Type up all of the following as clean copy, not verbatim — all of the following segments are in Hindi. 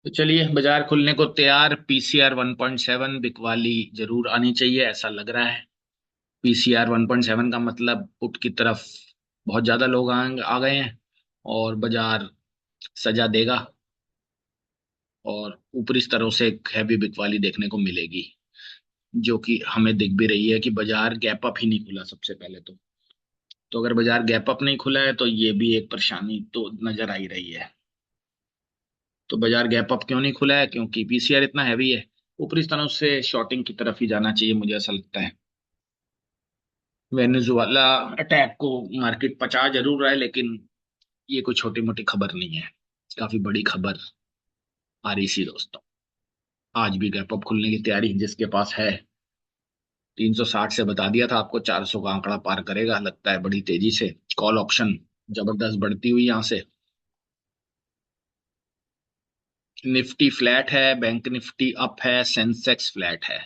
तो चलिए, बाजार खुलने को तैयार। पीसीआर 1.7 बिकवाली जरूर आनी चाहिए, ऐसा लग रहा है। पीसीआर 1.7 का मतलब पुट की तरफ बहुत ज्यादा लोग आ गए हैं और बाजार सजा देगा। और ऊपरी स्तरों से एक हैवी बिकवाली देखने को मिलेगी, जो कि हमें दिख भी रही है कि बाजार गैप अप ही नहीं खुला सबसे पहले तो अगर बाजार गैप अप नहीं खुला है तो ये भी एक परेशानी तो नजर आ ही रही है। तो बाजार गैप अप क्यों नहीं खुला है? क्योंकि पीसीआर इतना हैवी है। ऊपरी स्थानों से शॉर्टिंग की तरफ ही जाना चाहिए, मुझे ऐसा लगता है। वेनेजुएला अटैक को मार्केट पचा जरूर रहा है, लेकिन ये कोई छोटी मोटी खबर नहीं है, काफी बड़ी खबर आ रही सी दोस्तों। आज भी गैप अप खुलने की तैयारी जिसके पास है। 360 से बता दिया था आपको, 400 का आंकड़ा पार करेगा लगता है बड़ी तेजी से। कॉल ऑप्शन जबरदस्त बढ़ती हुई यहां से। निफ्टी फ्लैट है, बैंक निफ्टी अप है, सेंसेक्स फ्लैट है।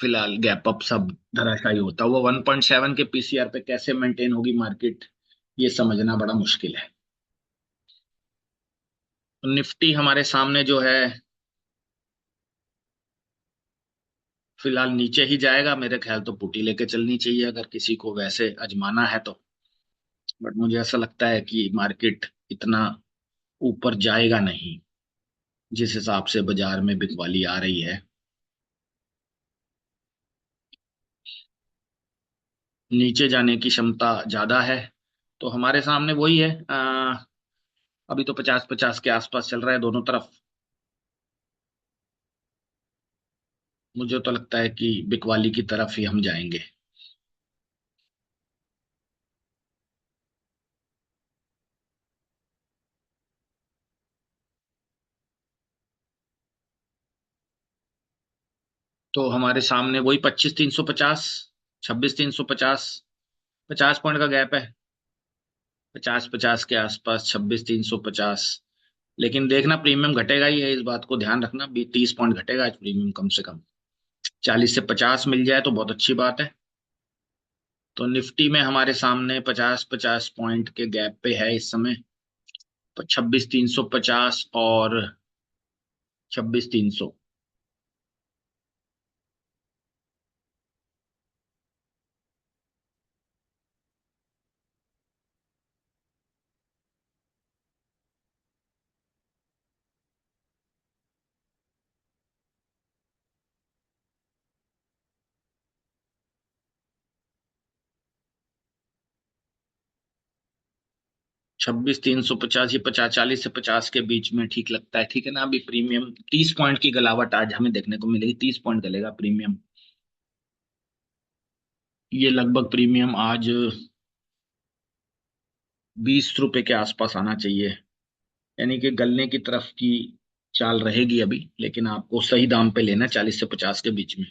फिलहाल गैप अप सब धराशायी होता हुआ 1.7 के पीसीआर पे कैसे मेंटेन होगी मार्केट, ये समझना बड़ा मुश्किल है। निफ्टी हमारे सामने जो है, फिलहाल नीचे ही जाएगा मेरे ख्याल। तो पुटी लेके चलनी चाहिए अगर किसी को वैसे अजमाना है तो। बट मुझे ऐसा लगता है कि मार्केट इतना ऊपर जाएगा नहीं, जिस हिसाब से बाजार में बिकवाली आ रही है। नीचे जाने की क्षमता ज्यादा है। तो हमारे सामने वही है। अभी तो 50-50 के आसपास चल रहा है दोनों तरफ। मुझे तो लगता है कि बिकवाली की तरफ ही हम जाएंगे। तो हमारे सामने वही 25,350, 26,350, 50 पॉइंट का गैप है। 50-50 के आसपास 26,350। लेकिन देखना, प्रीमियम घटेगा ही है, इस बात को ध्यान रखना। 30 पॉइंट घटेगा आज प्रीमियम कम से कम। 40 से 50 मिल जाए तो बहुत अच्छी बात है। तो निफ्टी में हमारे सामने 50-50 पॉइंट के गैप पे है इस समय। 26,350 और 26,300। 26,350, ये 50, 40 से 50 के बीच में ठीक लगता है। ठीक है ना? अभी प्रीमियम 30 पॉइंट की गलावट आज हमें देखने को मिलेगी। 30 पॉइंट गलेगा प्रीमियम। ये लगभग प्रीमियम आज 20 रुपए के आसपास आना चाहिए। यानी कि गलने की तरफ की चाल रहेगी अभी, लेकिन आपको सही दाम पे लेना है, 40 से 50 के बीच में।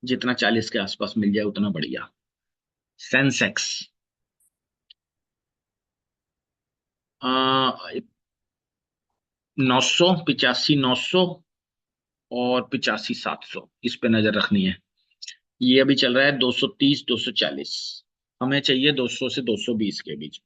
जितना 40 के आसपास मिल जाए उतना बढ़िया। सेंसेक्स 900, 85, 900 और 85, 700, इस पे नजर रखनी है। ये अभी चल रहा है 230, 240। हमें चाहिए 200 से 220 के बीच।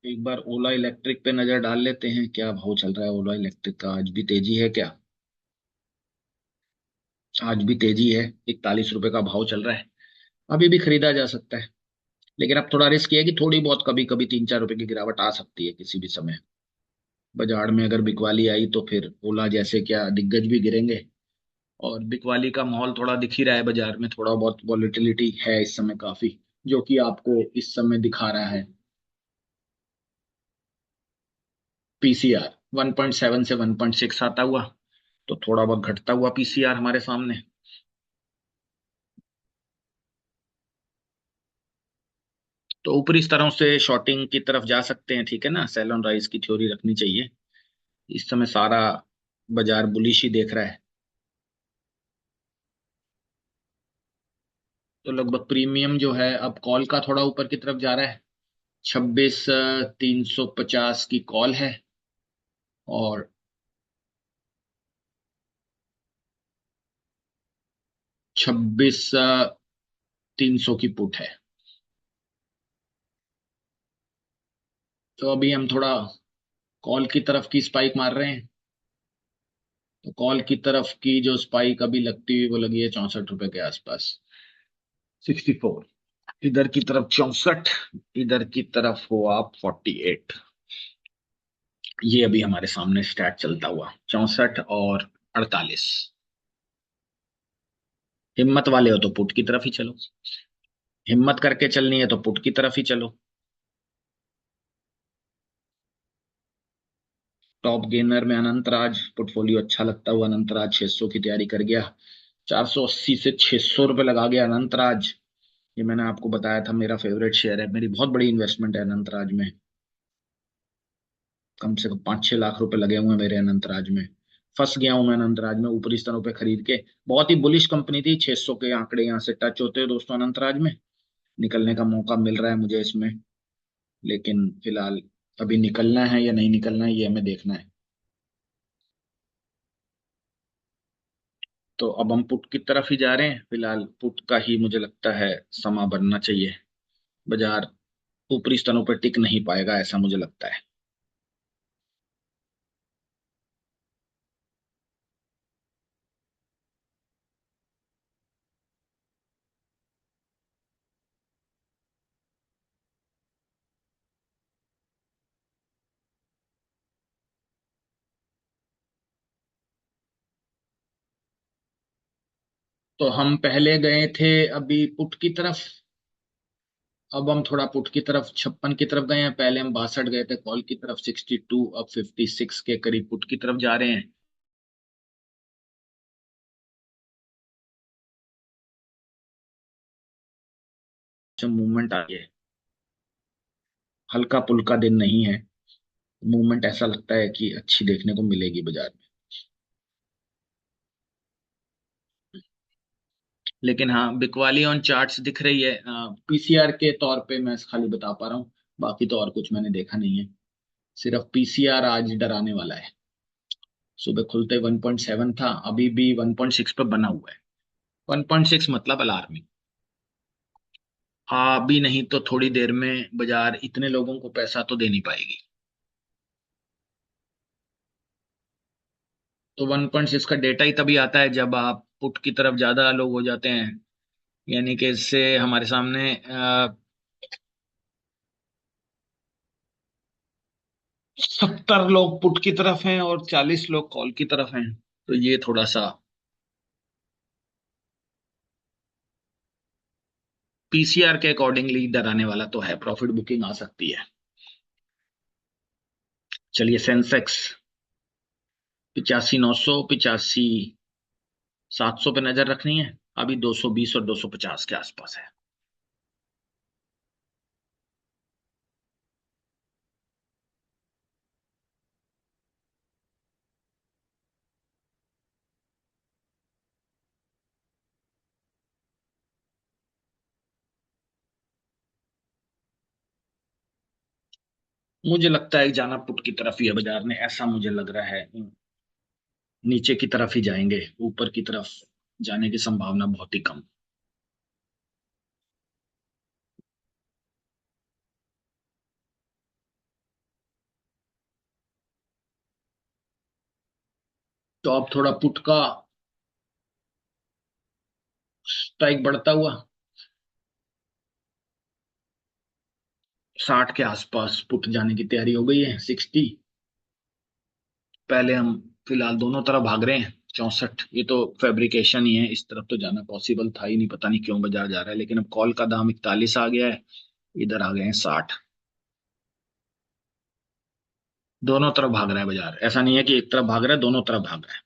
एक बार ओला इलेक्ट्रिक पे नजर डाल लेते हैं, क्या भाव चल रहा है ओला इलेक्ट्रिक का? आज भी तेजी है क्या? आज भी तेजी है। 41 रुपए का भाव चल रहा है। अभी भी खरीदा जा सकता है, लेकिन अब थोड़ा रिस्क ये है कि थोड़ी बहुत कभी कभी 3-4 रुपए की गिरावट आ सकती है किसी भी समय। बाजार में अगर बिकवाली आई तो फिर ओला जैसे क्या दिग्गज भी गिरेंगे। और बिकवाली का माहौल थोड़ा दिख ही रहा है बाजार में। थोड़ा बहुत वॉलेटिलिटी है इस समय काफी, जो कि आपको इस समय दिखा रहा है। पीसीआर 1.7 से 1.6 आता हुआ, तो थोड़ा बहुत घटता हुआ पीसीआर हमारे सामने। तो ऊपरी स्तरों से शॉर्टिंग की तरफ जा सकते हैं, ठीक है ना? सेल ऑन राइज की थ्योरी रखनी चाहिए। इस समय सारा बाजार बुलिश ही देख रहा है। तो लगभग प्रीमियम जो है अब कॉल का थोड़ा ऊपर की तरफ जा रहा है। 26,350 की कॉल है और 26,300 की पुट है। तो अभी हम थोड़ा कॉल की तरफ की स्पाइक मार रहे हैं। तो कॉल की तरफ की जो स्पाइक अभी लगती हुई वो लगी है 64 रुपए के आसपास। 64। इधर की तरफ 64, इधर की हितरफ हो आप 48। ये अभी हमारे सामने स्टैट चलता हुआ 64 और 48। हिम्मत वाले हो तो पुट की तरफ ही चलो, हिम्मत करके चलनी है तो पुट की तरफ ही चलो। टॉप गेनर में अनंतराज पोर्टफोलियो अच्छा लगता हुआ अनंतराज 600 की तैयारी कर गया। 480 से 600 रुपये लगा गया अनंतराज। ये मैंने आपको बताया था मेरा फेवरेट शेयर है, मेरी बहुत बड़ी इन्वेस्टमेंट है अनंतराज में। कम से कम 5-6 लाख रुपए लगे हुए हैं मेरे अनंतराज में। फंस गया हूं मैं अनंतराज में ऊपरी स्तरों पे खरीद के। बहुत ही बुलिश कंपनी थी, 600 के आंकड़े यहाँ से टच होते हैं दोस्तों अनंतराज में। निकलने का मौका मिल रहा है मुझे इसमें, लेकिन फिलहाल अभी निकलना है या नहीं निकलना है ये हमें देखना है। तो अब हम पुट की तरफ ही जा रहे हैं, फिलहाल पुट का ही मुझे लगता है समा बनना चाहिए। बाजार ऊपरी स्तरों पर टिक नहीं पाएगा ऐसा मुझे लगता है। तो हम पहले गए थे अभी पुट की तरफ, अब हम थोड़ा पुट की तरफ 56 की तरफ गए हैं। पहले हम 62 गए थे कॉल की तरफ 62, अब 56 के करीब पुट की तरफ जा रहे हैं। जब मूवमेंट आ गया है, हल्का पुल्का दिन नहीं है, मूवमेंट ऐसा लगता है कि अच्छी देखने को मिलेगी बाजार में। लेकिन हाँ बिकवाली ऑन चार्ट्स दिख रही है। पीसीआर के तौर पे मैं खाली बता पा रहा हूँ, बाकी तो और कुछ मैंने देखा नहीं है। सिर्फ पीसीआर आज डराने वाला है। सुबह खुलते 1.7 था, अभी भी 1.6 पे बना हुआ है। 1.6 मतलब अलार्मिंग। अभी नहीं तो थोड़ी देर में बाजार इतने लोगों को पैसा तो दे नहीं पाएगी। तो 1.6 का डेटा ही तभी आता है जब आप पुट की तरफ ज्यादा लोग हो जाते हैं। यानी कि इससे हमारे सामने 70 लोग पुट की तरफ हैं और 40 लोग कॉल की तरफ हैं। तो ये थोड़ा सा पीसीआर के अकॉर्डिंगली डराने वाला तो है, प्रॉफिट बुकिंग आ सकती है। चलिए सेंसेक्स 85,900, 85,700 पे नजर रखनी है। अभी 220 और 250 के आसपास है। मुझे लगता है जाना पुट की तरफ ही है बाजार ने, ऐसा मुझे लग रहा है। नीचे की तरफ ही जाएंगे, ऊपर की तरफ जाने की संभावना बहुत ही कम। तो अब थोड़ा पुट का स्ट्राइक बढ़ता हुआ 60 के आसपास पुट जाने की तैयारी हो गई है। 60 पहले हम फिलहाल दोनों तरफ भाग रहे हैं। 64 ये तो फैब्रिकेशन ही है, इस तरफ तो जाना पॉसिबल था ही नहीं, पता नहीं क्यों बाजार जा रहा है। लेकिन अब कॉल का दाम 41 आ गया है, इधर आ गए हैं 60। दोनों तरफ भाग रहा है बाजार, ऐसा नहीं है कि एक तरफ भाग रहा है, दोनों तरफ भाग रहा है।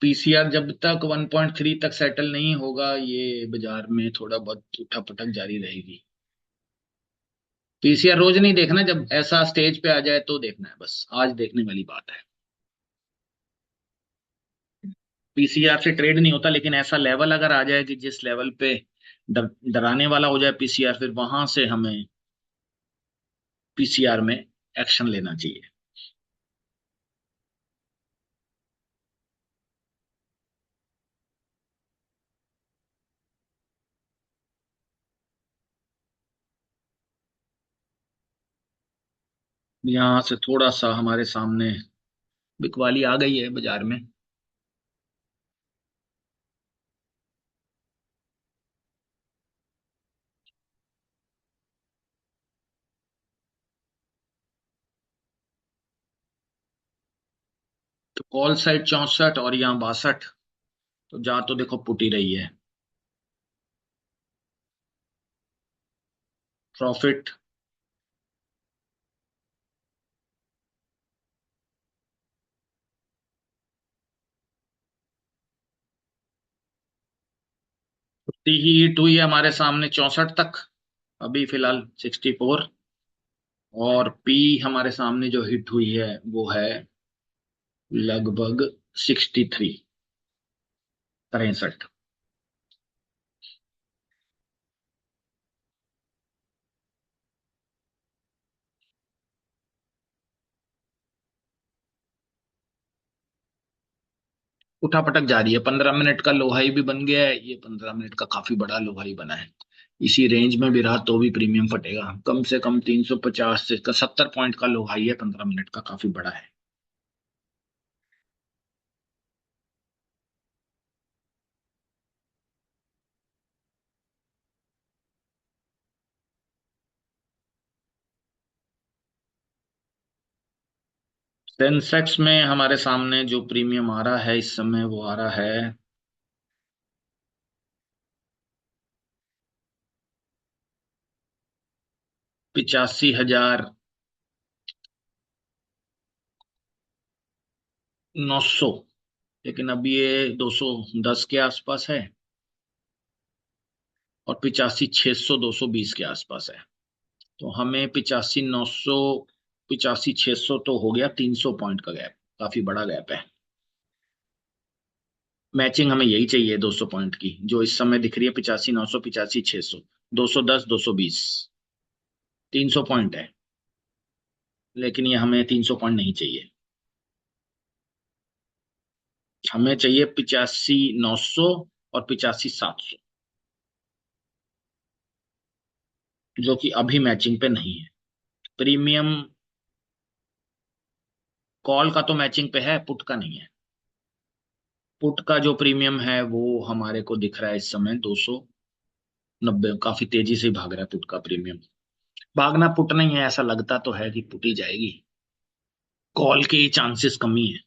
पीसीआर जब तक 1.3 तक सेटल नहीं होगा ये बाजार में थोड़ा बहुत उठा पटक जारी रहेगी। पीसीआर रोज नहीं देखना, जब ऐसा स्टेज पे आ जाए तो देखना है, बस आज देखने वाली बात है। पीसीआर से ट्रेड नहीं होता, लेकिन ऐसा लेवल अगर आ जाए कि जिस लेवल पे डराने वाला हो जाए पीसीआर, फिर वहां से हमें पीसीआर में एक्शन लेना चाहिए। यहाँ से थोड़ा सा हमारे सामने बिकवाली आ गई है बाजार में। तो कॉल साइड 64 और यहाँ 62, तो जा तो देखो पुट ही रही है। प्रॉफिट पुट्टी ही हिट हुई है हमारे सामने 64 तक, अभी फिलहाल 64। और पी हमारे सामने जो हिट हुई है वो है लगभग 63, 63। उठापटक जारी है, 15 मिनट का लो हाई भी बन गया है, ये 15 मिनट का काफी बड़ा लो हाई बना है। इसी रेंज में भी रहा तो भी प्रीमियम फटेगा, कम से कम 350 से 70 पॉइंट का लो हाई है, 15 मिनट का काफी बड़ा है। सेंसेक्स में हमारे सामने जो प्रीमियम आ रहा है इस समय वो आ रहा है 85,900। लेकिन अभी ये 210 के आसपास है, और 85,600 220 के आसपास है। तो हमें 85,900, 85,600 तो हो गया, 300 पॉइंट का गैप, काफी बड़ा गैप है। मैचिंग हमें यही चाहिए 200 पॉइंट की, जो इस समय दिख रही है 85,900, 85,600, 210 220, 300 पॉइंट है। लेकिन ये हमें 300 पॉइंट नहीं चाहिए, हमें चाहिए 85,900 और 85,700, जो कि अभी मैचिंग पे नहीं है। प्रीमियम कॉल का तो मैचिंग पे है, पुट का नहीं है। पुट का जो प्रीमियम है वो हमारे को दिख रहा है इस समय 290, काफी तेजी से भाग रहा है पुट का प्रीमियम। भागना पुट नहीं है, ऐसा लगता तो है कि पुट ही जाएगी, कॉल के चांसेस कमी है।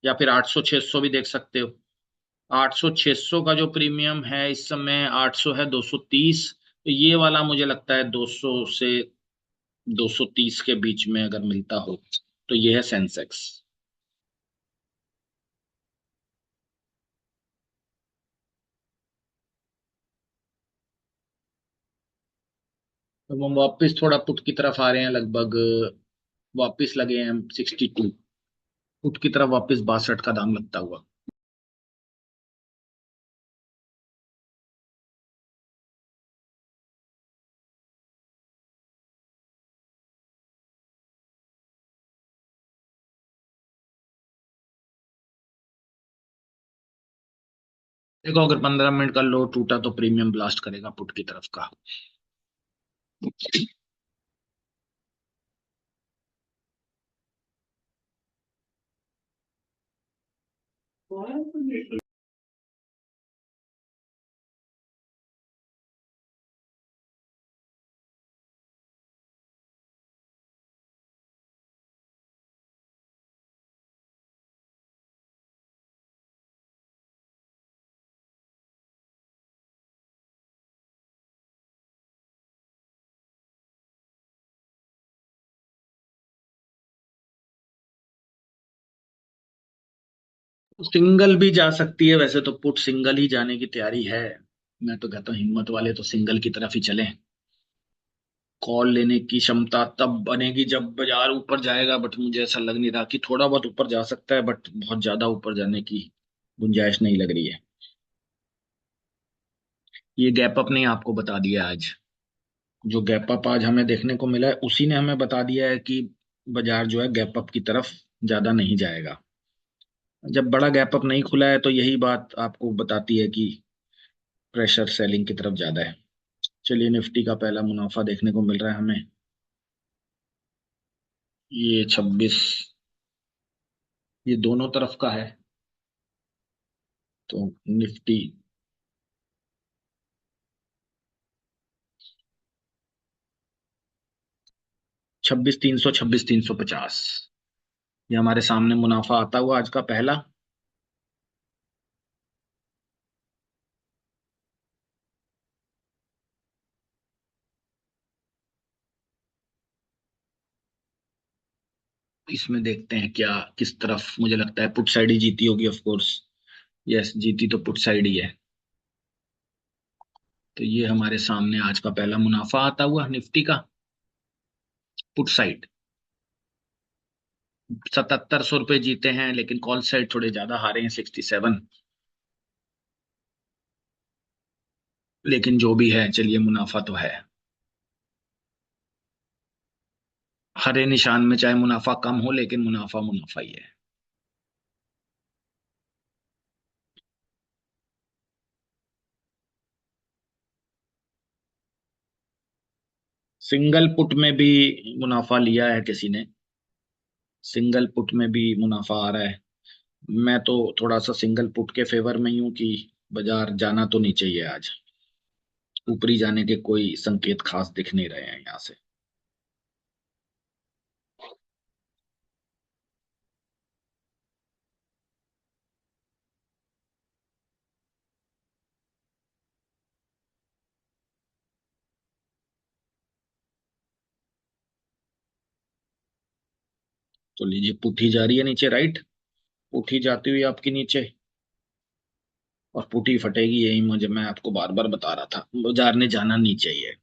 या फिर 800 600 भी देख सकते हो। 800 600 का जो प्रीमियम है इस समय, 800 है 230, तो ये वाला मुझे लगता है 200 से 230 के बीच में अगर मिलता हो तो ये है सेंसेक्स। तो हम वापस थोड़ा पुट की तरफ आ रहे हैं, लगभग वापस लगे हैं 62, पुट की तरफ वापस 62 का दाम लगता हुआ। देखो अगर 15 मिनट का लो टूटा तो प्रीमियम ब्लास्ट करेगा पुट की तरफ का। सिंगल भी जा सकती है वैसे तो, पुट सिंगल ही जाने की तैयारी है। मैं तो कहता हूँ हिम्मत वाले तो सिंगल की तरफ ही चलें। कॉल लेने की क्षमता तब बनेगी जब बाजार ऊपर जाएगा, बट मुझे ऐसा लग नहीं रहा कि थोड़ा बहुत ऊपर जा सकता है, बट बहुत ज्यादा ऊपर जाने की गुंजाइश नहीं लग रही है। ये गैप अप ने आपको बता दिया आज। जो गैप अप आज हमें देखने को मिला है उसी ने हमें बता दिया है कि बाजार जो है गैप अप की तरफ ज्यादा नहीं जाएगा। जब बड़ा गैप अप नहीं खुला है तो यही बात आपको बताती है कि प्रेशर सेलिंग की तरफ ज्यादा है। चलिए, निफ्टी का पहला मुनाफा देखने को मिल रहा है हमें। ये 26, ये दोनों तरफ का है। तो निफ्टी 26,300, 26,350, ये हमारे सामने मुनाफा आता हुआ आज का पहला। इसमें देखते हैं क्या किस तरफ, मुझे लगता है पुट साइड ही जीती होगी ऑफ कोर्स। यस, जीती तो पुट साइड ही है। तो ये हमारे सामने आज का पहला मुनाफा आता हुआ निफ्टी का, पुट साइड। 7,700 रुपये जीते हैं, लेकिन कॉल साइड थोड़े ज्यादा हारे हैं, 67। लेकिन जो भी है, चलिए मुनाफा तो है। हरे निशान में चाहे मुनाफा कम हो, लेकिन मुनाफा मुनाफा ही है। सिंगल पुट में भी मुनाफा लिया है किसी ने। सिंगल पुट में भी मुनाफा आ रहा है। मैं तो थोड़ा सा सिंगल पुट के फेवर में ही हूँ कि बाजार जाना तो नहीं चाहिए आज। ऊपरी जाने के कोई संकेत खास दिख नहीं रहे हैं यहाँ से। तो लीजिए, पुट ही जा रही है नीचे, राइट। पुट ही जाती हुई आपकी नीचे, और पुट ही फटेगी, यही मुझे, मैं आपको बार बार बता रहा था, बाजार ने जाना नहीं चाहिए।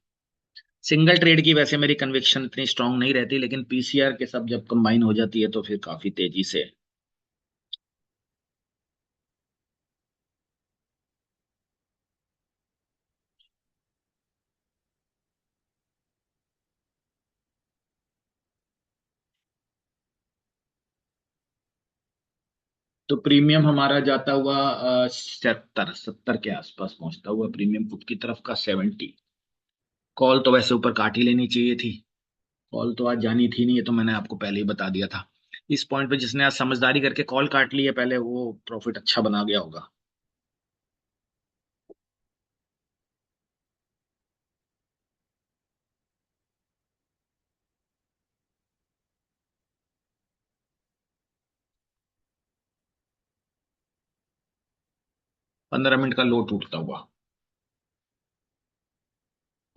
सिंगल ट्रेड की वैसे मेरी कन्विक्शन इतनी स्ट्रांग नहीं रहती, लेकिन पीसीआर के सब जब कंबाइन हो जाती है तो फिर काफी तेजी से। तो प्रीमियम हमारा जाता हुआ 70 70 के आसपास पहुंचता हुआ प्रीमियम पुट की तरफ का 70। कॉल तो वैसे ऊपर काट ही लेनी चाहिए थी। कॉल तो आज जानी थी नहीं, ये तो मैंने आपको पहले ही बता दिया था। इस पॉइंट पे जिसने आज समझदारी करके कॉल काट ली है पहले, वो प्रॉफिट अच्छा बना गया होगा। पंद्रह मिनट का लो टूटता हुआ।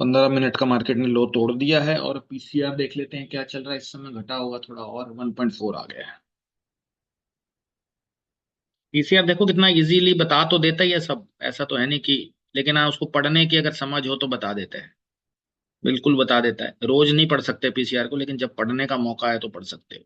15 मिनट का मार्केट ने लो तोड़ दिया है, और पीसीआर देख लेते हैं क्या चल रहा है। इस समय घटा होगा थोड़ा, और 1.4 आ गया है। पीसीआर देखो कितना इजीली बता तो देता ही है सब, ऐसा तो है नहीं कि, लेकिन हाँ, उसको पढ़ने की अगर समझ हो तो बता देता है। बिल्कुल बता देता है। रोज नहीं पढ़ सकते पीसीआर को, लेकिन जब पढ़ने का मौका है तो पढ़ सकते हो।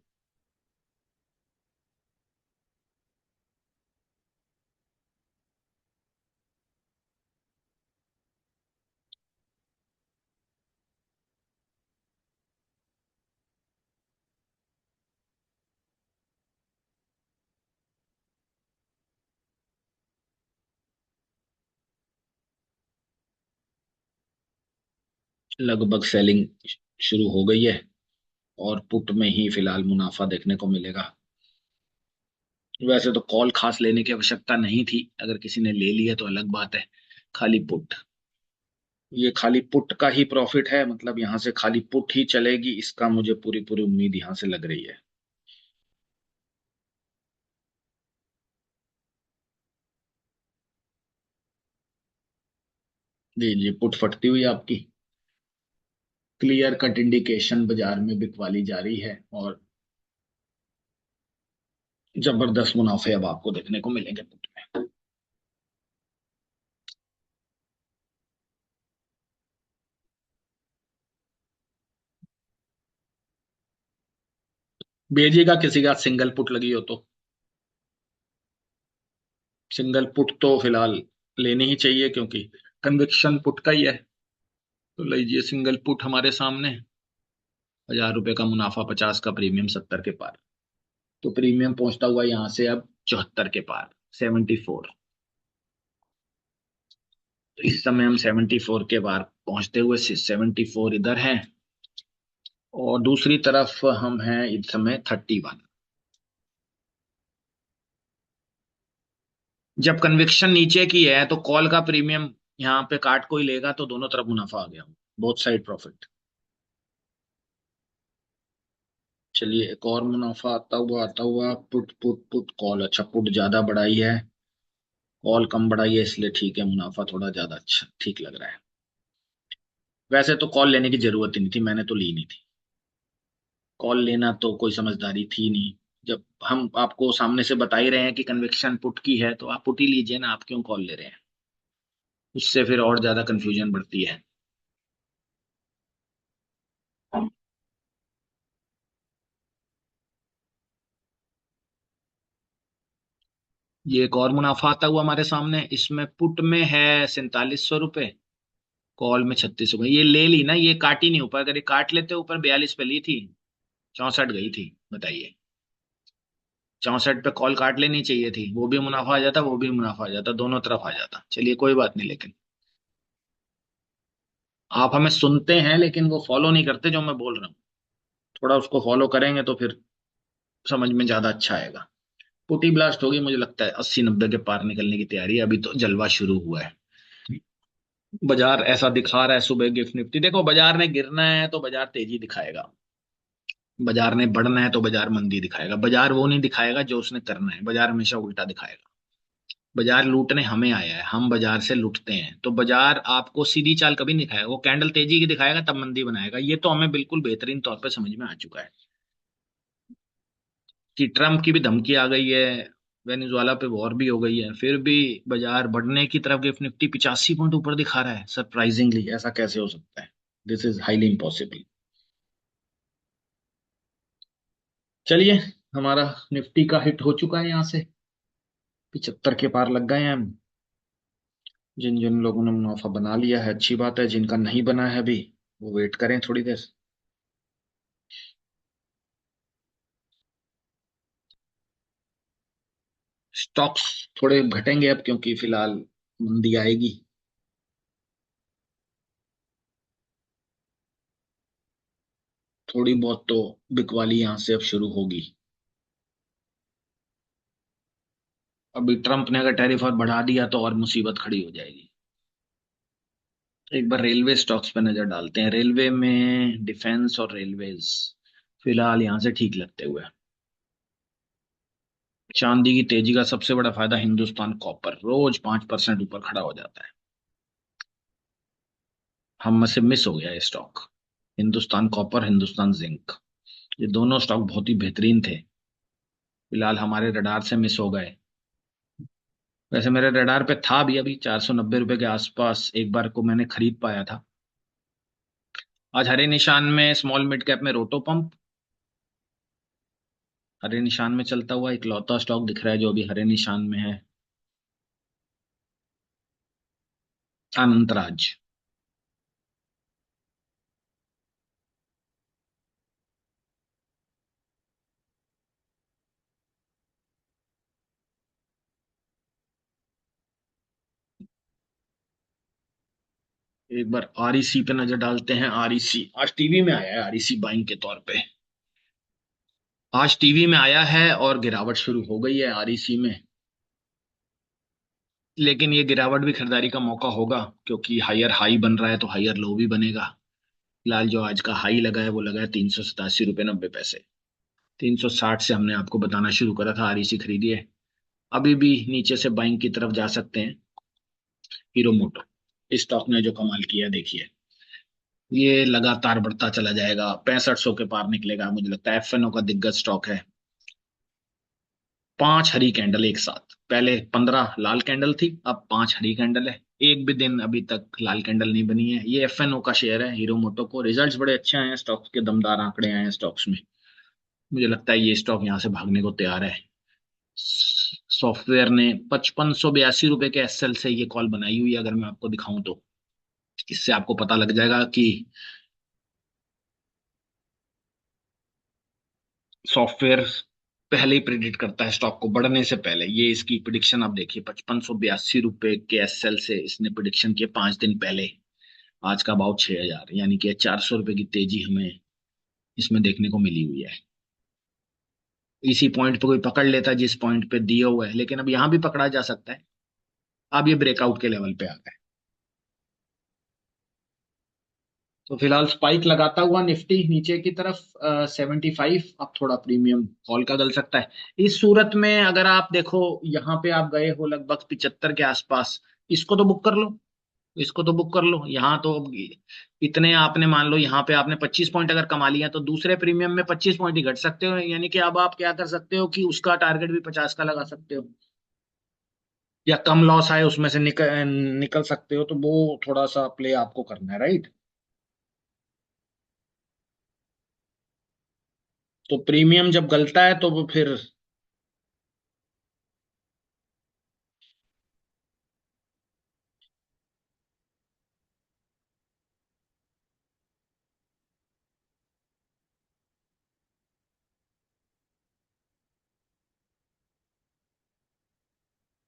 लगभग सेलिंग शुरू हो गई है, और पुट में ही फिलहाल मुनाफा देखने को मिलेगा। वैसे तो कॉल खास लेने की आवश्यकता नहीं थी, अगर किसी ने ले लिया तो अलग बात है। खाली पुट, ये खाली पुट का ही प्रॉफिट है, मतलब यहाँ से खाली पुट ही चलेगी, इसका मुझे पूरी पूरी उम्मीद यहाँ से लग रही है। जी जी, पुट फटती हुई आपकी। क्लियर कट इंडिकेशन बाजार में बिकवाली जारी है, और जबरदस्त मुनाफे अब आपको देखने को मिलेंगे पुट में। भेजिएगा किसी का सिंगल पुट लगी हो तो। सिंगल पुट तो फिलहाल लेनी ही चाहिए क्योंकि कन्विक्शन पुट का ही है। तो लीजिए सिंगल पुट हमारे सामने। 1000 रुपए का मुनाफा, 50 का प्रीमियम, 70 के पार। तो प्रीमियम पहुंचता हुआ यहाँ से अब 74 के पार, 74। तो इस समय हम 74 के पार पहुंचते हुए 74 इधर है, और दूसरी तरफ हम हैं इस समय 31। जब कन्विक्शन नीचे की है तो कॉल का प्रीमियम यहाँ पे काट कोई लेगा तो दोनों तरफ मुनाफा आ गया, बोथ साइड प्रॉफिट। चलिए एक और मुनाफा आता हुआ पुट पुट पुट कॉल। अच्छा पुट ज्यादा बढ़ाई है, कॉल कम बढ़ाई है, इसलिए ठीक है, मुनाफा थोड़ा ज्यादा अच्छा ठीक लग रहा है। वैसे तो कॉल लेने की जरूरत ही नहीं थी, मैंने तो ली नहीं थी। कॉल लेना तो कोई समझदारी थी नहीं। जब हम आपको सामने से बता ही रहे हैं कि कन्विक्शन पुट की है तो आप पुट ही लीजिए ना, आप क्यों कॉल ले रहे हैं? उससे फिर और ज्यादा कंफ्यूजन बढ़ती है। ये एक और मुनाफा आता हुआ हमारे सामने। इसमें पुट में है 4700 रुपये, कॉल में 3600। ये ले ली ना, ये काटी नहीं ऊपर, अगर ये काट लेते ऊपर 42 पे ली थी, 64 गई थी, बताइए। 64 पे कॉल काट लेनी चाहिए थी, वो भी मुनाफा आ जाता, वो भी मुनाफा आ जाता, दोनों तरफ आ जाता। चलिए कोई बात नहीं, लेकिन आप हमें सुनते हैं लेकिन वो फॉलो नहीं करते जो मैं बोल रहा हूँ। थोड़ा उसको फॉलो करेंगे तो फिर समझ में ज्यादा अच्छा आएगा। पुटी ब्लास्ट होगी, मुझे लगता है 80-90 के पार निकलने की तैयारी है, अभी तो जलवा शुरू हुआ है। बाजार ऐसा दिखा रहा है, सुबह गिफ्ट निफ्टी देखो, बाजार ने गिरना है तो बाजार तेजी दिखाएगा, बाजार ने बढ़ना है तो बाजार मंदी दिखाएगा। बाजार वो नहीं दिखाएगा जो उसने करना है, बाजार हमेशा उल्टा दिखाएगा। बाजार लूटने हमें आया है, हम बाजार से लूटते हैं, तो बाजार आपको सीधी चाल कभी नहीं दिखाएगा, वो कैंडल तेजी की दिखाएगा तब मंदी बनाएगा। ये तो हमें बिल्कुल बेहतरीन तौर पे समझ में आ चुका है कि ट्रम्प की भी धमकी आ गई है, वेनेजुएला पे वॉर भी हो गई है, फिर भी बाजार बढ़ने की तरफ। गिफ्ट निफ्टी 85 पॉइंट ऊपर दिखा रहा है सरप्राइजिंगली, ऐसा कैसे हो सकता है? This is highly impossible. चलिए, हमारा निफ्टी का हिट हो चुका है यहाँ से, 75 के पार लग गए हैं हम। जिन जिन लोगों ने मुनाफा बना लिया है अच्छी बात है, जिनका नहीं बना है अभी वो वेट करें थोड़ी देर। स्टॉक्स थोड़े घटेंगे अब क्योंकि फिलहाल मंदी आएगी। थोड़ी बहुत तो बिकवाली यहाँ से अब शुरू होगी। अभी ट्रम्प ने अगर टैरिफ और बढ़ा दिया तो और मुसीबत खड़ी हो जाएगी। एक बार रेलवे स्टॉक्स पे नजर डालते हैं। रेलवे में डिफेंस और रेलवेज फिलहाल यहाँ से ठीक लगते हुए। चांदी की तेजी का सबसे बड़ा फायदा हिंदुस्तान कॉपर, रोज 5% ऊपर खड़ा हो जाता है। हम में से मिस हो गया ये stock. Hindustan copper, Hindustan zinc, ये दोनों स्टॉक बहुत ही बेहतरीन थे, फिलहाल हमारे रडार से मिस हो गए। वैसे मेरे रडार पे था भी, अभी 490 रुपए के आसपास एक बार को मैंने खरीद पाया था। आज हरे निशान में स्मॉल मिड कैप में रोटो पंप, हरे निशान में चलता हुआ इकलौता स्टॉक दिख रहा है जो अभी हरे निशान में है, अनंतराज। एक बार आरईसी पे नजर डालते हैं। आरईसी आज टीवी में आया है, आरईसी बाइंग के तौर पे आज टीवी में आया है और गिरावट शुरू हो गई है आरईसी में। लेकिन ये गिरावट भी खरीदारी का मौका होगा क्योंकि हायर हाई बन रहा है तो हायर लो भी बनेगा। फिलहाल जो आज का हाई लगा है वो लगा है 387 रुपये 90 पैसे। 360 से हमने आपको बताना शुरू करा था आरईसी खरीदिए। अभी भी नीचे से बाइंग की तरफ जा सकते हैं। हीरो मोटो, इस स्टॉक ने जो कमाल किया है, देखिए, ये लगातार बढ़ता चला जाएगा, 6500 के पार निकलेगा मुझे लगता है। एफएनओ का दिग्गज स्टॉक है। 5 हरी कैंडल एक साथ, पहले 15 लाल कैंडल थी, अब 5 हरी कैंडल है। एक भी दिन अभी तक लाल कैंडल नहीं बनी है। ये एफएनओ का शेयर है, हीरो मोटो को रिजल्ट्स बड़े अच्छे आए हैं, स्टॉक्स के दमदार आंकड़े आए हैं स्टॉक्स में। मुझे लगता है ये स्टॉक यहाँ से भागने को तैयार है। सॉफ्टवेयर ने 5582 रुपए के एसएल से ये कॉल बनाई हुई है, अगर मैं आपको दिखाऊं तो इससे आपको पता लग जाएगा कि सॉफ्टवेयर पहले ही प्रिडिक्ट करता है स्टॉक को बढ़ने से पहले। ये इसकी प्रिडिक्शन आप देखिए, 5582 रुपए के एसएल से इसने प्रिडिक्शन किए 5 दिन पहले। आज का भाव 6000, यानी कि 400 रुपए की तेजी हमें इसमें देखने को मिली हुई है। इसी पॉइंट पे कोई पकड़ लेता है जिस पॉइंट पे दिया हुआ है, लेकिन अब यहां भी पकड़ा जा सकता है। अब ये ब्रेकआउट के लेवल पे आ गए। तो फिलहाल स्पाइक लगाता हुआ निफ्टी नीचे की तरफ 75। अब थोड़ा प्रीमियम कॉल का गल सकता है। इस सूरत में अगर आप देखो, यहाँ पे आप गए हो लगभग 75 के आसपास, इसको तो बुक कर लो। इसको तो बुक कर लो। यहाँ तो अब इतने आपने मान लो, यहाँ पे आपने 25 पॉइंट अगर कमा लिया तो दूसरे प्रीमियम में 25 पॉइंट ही घट सकते हो, यानी कि अब आप क्या कर सकते हो कि उसका टारगेट भी 50 का लगा सकते हो, या कम लॉस आए उसमें से निकल सकते हो। तो वो थोड़ा सा प्ले आपको करना है, राइट। तो प्रीमियम जब गलता है तो वो फिर,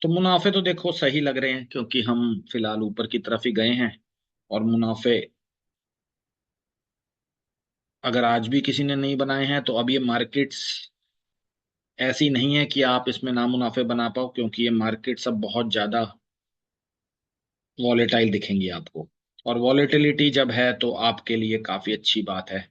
तो मुनाफे तो देखो सही लग रहे हैं, क्योंकि हम फिलहाल ऊपर की तरफ ही गए हैं। और मुनाफे अगर आज भी किसी ने नहीं बनाए हैं तो अब ये मार्केट्स ऐसी नहीं है कि आप इसमें ना मुनाफे बना पाओ, क्योंकि ये मार्केट्स अब बहुत ज्यादा वॉलेटाइल दिखेंगी आपको। और वॉलेटिलिटी जब है तो आपके लिए काफी अच्छी बात है।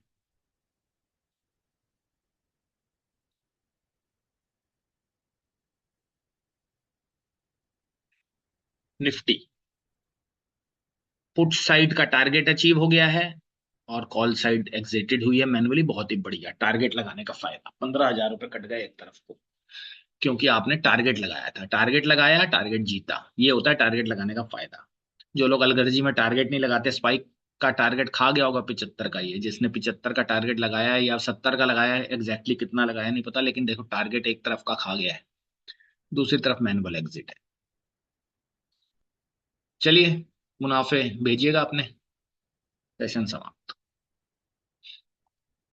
निफ्टी पुट साइड का टारगेट अचीव हो गया है, और कॉल साइड एग्जिटेड हुई है मैन्युअली। बहुत ही बढ़िया टारगेट लगाने का फायदा, 15,000 रुपये कट गए एक तरफ को, क्योंकि आपने टारगेट लगाया था। टारगेट लगाया, टारगेट जीता, ये होता है टारगेट लगाने का फायदा। जो लोग अलगर्जी में टारगेट नहीं लगाते, स्पाइक का टारगेट खा गया होगा 75 का। ये जिसने 75 का टारगेट लगाया है या 70 का लगाया है, एग्जैक्टली कितना लगाया नहीं पता, लेकिन देखो टारगेट एक तरफ का खा गया है, दूसरी तरफ मैनुअल एग्जिट है। चलिए, मुनाफे भेजिएगा अपने। सेशन समाप्त।